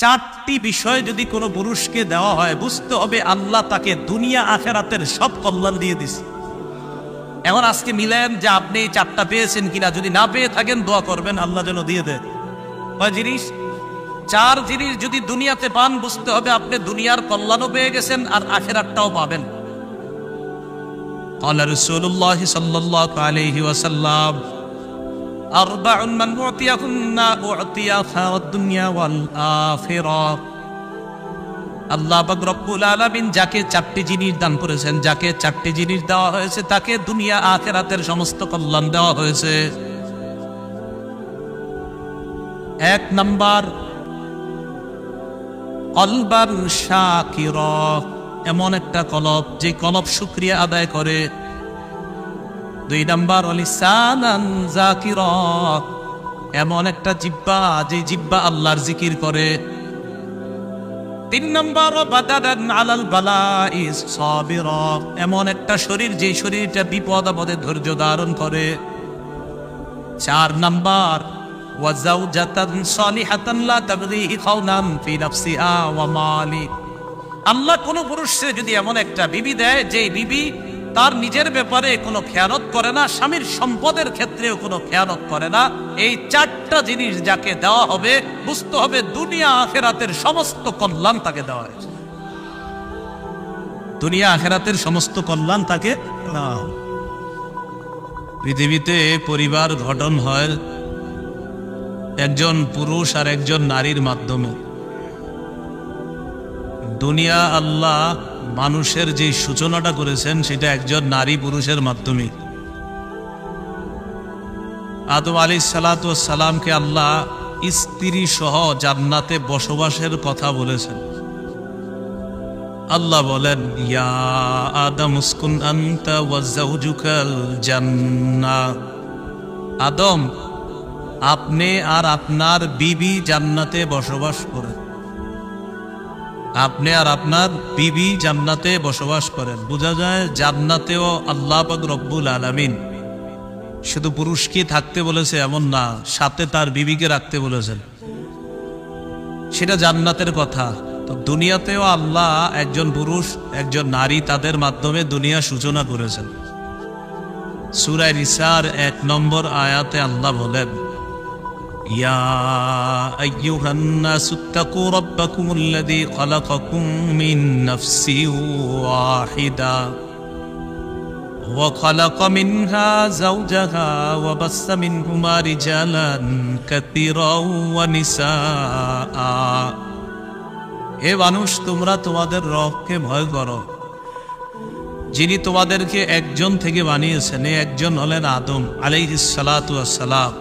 চারটি বিষয় যদি কোনো পুরুষকে দেওয়া হয়, বুঝতে হবে আল্লাহ তাকে দুনিয়া আখেরাতের সব কল্যাণ দিয়ে দিছে। এখন আজকে মিলেন যে আপনি এই চারটা পেয়েছেন কিনা, যদি না পেয়ে থাকেন দোয়া করবেন আল্লাহ যেন দিয়ে দেন। কয় জিনিস? চার জিনিস যদি দুনিয়াতে পান, বুঝতে হবে আপনি দুনিয়ার কল্যাণও পেয়ে গেছেন আর আখেরাতটাও পাবেন। قال رسول الله صلى الله عليه وسلم أربع من أعطيهن أعطي خير الدنيا والآخرة। আল্লাহ পাক রব্বুল আলামিন যাকে চারটি জিনিস দান করেছেন, যাকে চারটি জিনিস দেওয়া হয়েছে, তাকে দুনিয়া আখিরাতের সমস্ত কল্যাণ দেওয়া হয়েছে। এক নাম্বার, কলবান শাকিরা, এমন একটা কলব যে কলব শুকরিয়া আদায় করে। দুই নাম্বার, লিসানান যাকিরা, এমন একটা জিহ্বা যে জিহ্বা আল্লাহর জিকির করে। তিন নাম্বার, বাদানান আলাল বালাই সাবিরা, এমন একটা শরীর যে শরীরটা বিপদ আপদে ধৈর্য ধারণ করে। চার নাম্বার, ওয়াজাউজাতান সালিহাতান লা তাবগি খাওনান ফি নাফসিহা ওয়া মালি। আল্লাহ কোন পুরুষকে যদি এমন একটা বিবি দেয় যে বিবি তার নিজের ব্যাপারে কোনো খেয়ানত করে না, স্বামীর সম্পদের ক্ষেত্রেও কোনো খেয়ানত করে না, এই চারটা জিনিস যাকে দেওয়া হবে, বুঝতে হবে দুনিয়া আখেরাতের সমস্ত কল্যাণ তাকে দেওয়া হয়েছে। দুনিয়া আখেরাতের সমস্ত কল্যাণ তাকে দেওয়া হবে। পৃথিবীতে পরিবার গঠন হয় একজন পুরুষ আর একজন নারীর মাধ্যমে। দুনিয়া আল্লাহ মানুষের যে সূচনাটা করেছেন সেটা একজন নারী পুরুষের মাধ্যমে। আদম আলাইহিস সালাতু ওয়াস সালামকে আল্লাহ স্ত্রী সহ জান্নাতে বসবাসের কথা বলেছেন। আল্লাহ বলেন, ইয়া আদম উসকুন আনতা ওয়া যাওজুকাল জান্নাহ, আদম আপনি আর আপনার বিবি জান্নাতে বসবাস করেন। আপনি আর আপনার বিবি জান্নাতে বসবাস করেন। বোঝা যায় জান্নাতেও আল্লাহ পাক রব্বুল আলামিন শুধু পুরুষকে থাকতে বলেছে এমন না, সাথে তার বিবিকে রাখতে বলেছেন। সেটা জান্নাতের কথা। তো দুনিয়াতেও আল্লাহ একজন পুরুষ একজন নারী তাদের মাধ্যমে দুনিয়া সূচনা করেছেন। সূরা নিসার 1 নম্বর আয়াতে আল্লাহ বলেন, ইয়া আইয়ুহান নাসু তাকু রাব্বাকুমুল্লাযী খালাকাকুম মিন নাফসিন ওয়াহিদা ওয়া খালাকা মিনহা যাওজাহা ওয়া বাসসা মিনহুমা রিজালান কাসীরাও ওয়া নিসাআ। হে মানুষ, তোমরা তোমাদের রবকে ভয় করো, যিনি তোমাদেরকে একজন থেকে বানিয়েছেন। এই একজন হলেন আদম আলাইহিস সালাতু ওয়াস সালাম।